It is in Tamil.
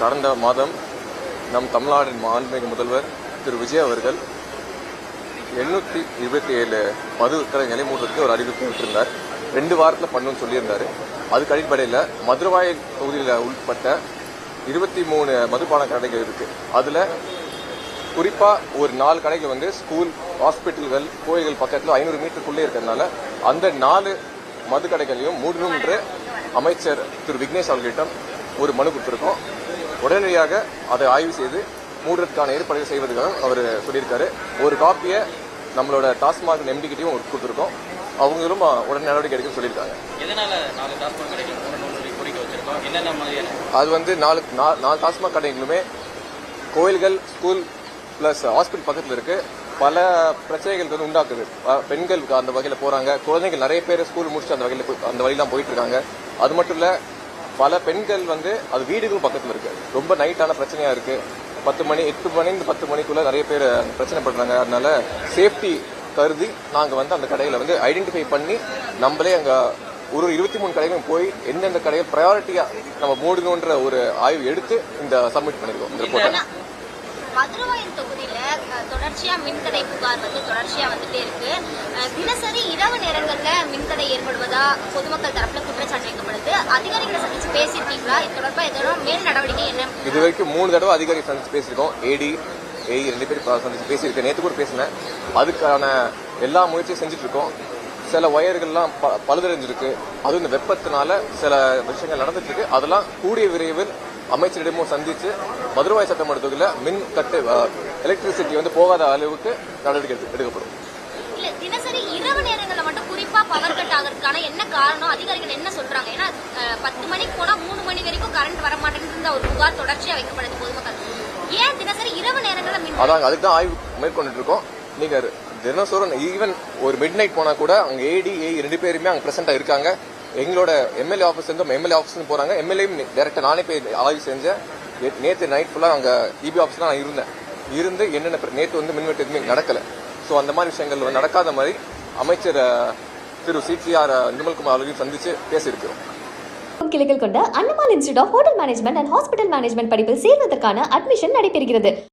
கடந்த மாதம் நம் தமிழ்நாட்டின் மாண்புமிகு முதல்வர் திரு விஜய் அவர்கள் 827 மதுக்கடைகளை மூடுறதுக்கு ஒரு அறிவிப்பு விட்டிருந்தார். 2 வாரத்தில் பண்ணணும்னு சொல்லியிருந்தாரு. அதுக்கு அடிப்படையில் மதுரவாயல் தொகுதியில் உட்பட்ட 23 மதுபான கடைகள் இருக்கு. அதுல குறிப்பா ஒரு 4 கடைகள் வந்து ஸ்கூல், ஹாஸ்பிட்டல்கள், கோயில்கள் பக்கத்தில் 500 மீட்டருக்குள்ளே இருக்கிறதுனால அந்த 4 மது கடைகளையும் மூடணும் என்று அமைச்சர் திரு விக்னேஷ் அவர்களிடம் ஒரு மனு கொடுத்திருக்கோம். உடனடியாக அதை ஆய்வு செய்து மூடுறதுக்கான ஏற்பாடுகள் செய்வதற்காக அவர் சொல்லியிருக்காரு. ஒரு காப்பியை நம்மளோட டாஸ்மாக் எம்டி கிட்டையும் கொடுத்துருக்கோம். அவங்களும் உடனே நடவடிக்கை எடுக்க சொல்லியிருக்காங்க. அது வந்து 4 டாஸ்மாக் கடைகளுமே கோயில்கள், ஸ்கூல் பிளஸ் ஹாஸ்பிட்டல் பக்கத்தில் இருக்கு. பல பிரச்சனைகள் வந்து உண்டாக்குது. பெண்கள் அந்த வகையில் போறாங்க, குழந்தைகள் நிறைய பேர் ஸ்கூல் முடிச்சுட்டு அந்த வழியெல்லாம் போயிட்டு இருக்காங்க. அது மட்டும் இல்ல, பல பெண்கள் வந்து அது வீடுகளும் பக்கத்தில் இருக்கு. ரொம்ப நைட்டான பிரச்சனையா இருக்கு. 10 மணி 8 மணிந்து 10 மணிக்குள்ள நிறைய பேர் பிரச்சனை பண்றாங்க. அதனால சேஃப்டி கருதி நாங்க வந்து அந்த கடையில வந்து ஐடென்டிஃபை பண்ணி நம்மளே அங்க ஒரு 23 கடைகளும் போய் எந்தெந்த கடைகள் ப்ரையாரிட்டியா நம்ம மூடணுன்ற ஒரு ஆய்வு எடுத்து இந்த சப்மிட் பண்ணிருக்கோம் இந்த ரிப்போர்ட்டை. மதுரவாயல் தொகுதியில தொடர்ச்சியா மின்தடை புகார் வந்து தொடர்ச்சியா வந்துட்டே இருக்கு. தினசரி இரவு நேரங்கள்ல மின்தடை ஏற்படுவதா பொதுமக்கள் தரப்புல குற்றச்சாட்டு வைக்கப்படுது. அதிகாரிகளை சந்திச்சு பேசியிருக்கீங்களா? இது தொடர்பா எதோ மேல் நடவடிக்கை என்ன? இது வரைக்கும் 3 தடவை அதிகாரி சந்திச்சு பேசியிருக்கோம். ஏடி 2 பேர் சந்திச்சு பேசியிருக்கேன். நேற்று கூட பேசினேன். அதுக்கான எல்லா முயற்சியும் செஞ்சுட்டு இருக்கோம். சில வயர்கள்லாம் பழுதடைஞ்சிருக்கு. அதுவும் இந்த வெப்பத்தினால சில விஷயங்கள் நடந்துட்டு இருக்கு. அதெல்லாம் கூடிய விரைவில் அமைச்சரிடமும் சந்திச்சு மதுரவாயல் சட்டமன்ற தொகுதியில் மின் கட்டு எலக்ட்ரிசிட்டி வந்து போகாத அளவுக்கு நடவடிக்கை எடுக்கப்படும். தினசரி இரவு நேரங்களில் மட்டும் குறிப்பா பவர் கட் ஆகிறதுக்கான என்ன காரணம்? அதிகாரிகள் என்ன சொல்றாங்க? ஏன்னா 10 மணிக்கு போனா 3 மணி வரைக்கும் கரண்ட் வர மாட்டேங்குது ஒரு புகார் தொடர்ச்சியா வைக்கப்படுது பொதுமக்கள். ஏன் தினசரி இரவு நேரங்களில் அதாங்க அதுக்கு தான் ஆய்வு மேற்கொண்டு இருக்கோம். நீங்க தினசோறும் ஈவன் ஒரு மிட் நைட் போனா கூட அங்க ஏடி 2 பேருமே அங்க பிரசன்டா இருக்காங்க. எங்களோட எம்எல்ஏ ஆஃபீஸ் இருந்தும் எம்எல்ஏ ஆஃபீஸ் போறாங்க. எம்எல்ஏ டைரக்டா நானே போய் ஆய்வு செஞ்சேன். நேற்று நைட் ஃபுல்லா அங்க இபி ஆஃபீஸ்ல நான் இருந்து என்னென்ன நேற்று வந்து மின்வெட்டு எதுவுமே நடக்கல. ஸோ அந்த மாதிரி விஷயங்கள் நடக்காத மாதிரி அமைச்சர் திரு CTR நிர்மல்குமார் அவர்களையும் சந்திச்சு பேசியிருக்கிறோம். கிளைகள் கொண்ட Annamal institute of hotel management and hospital management படிப்பில் சேர்வதற்கான அட்மிஷன் நடைபெறுகிறது.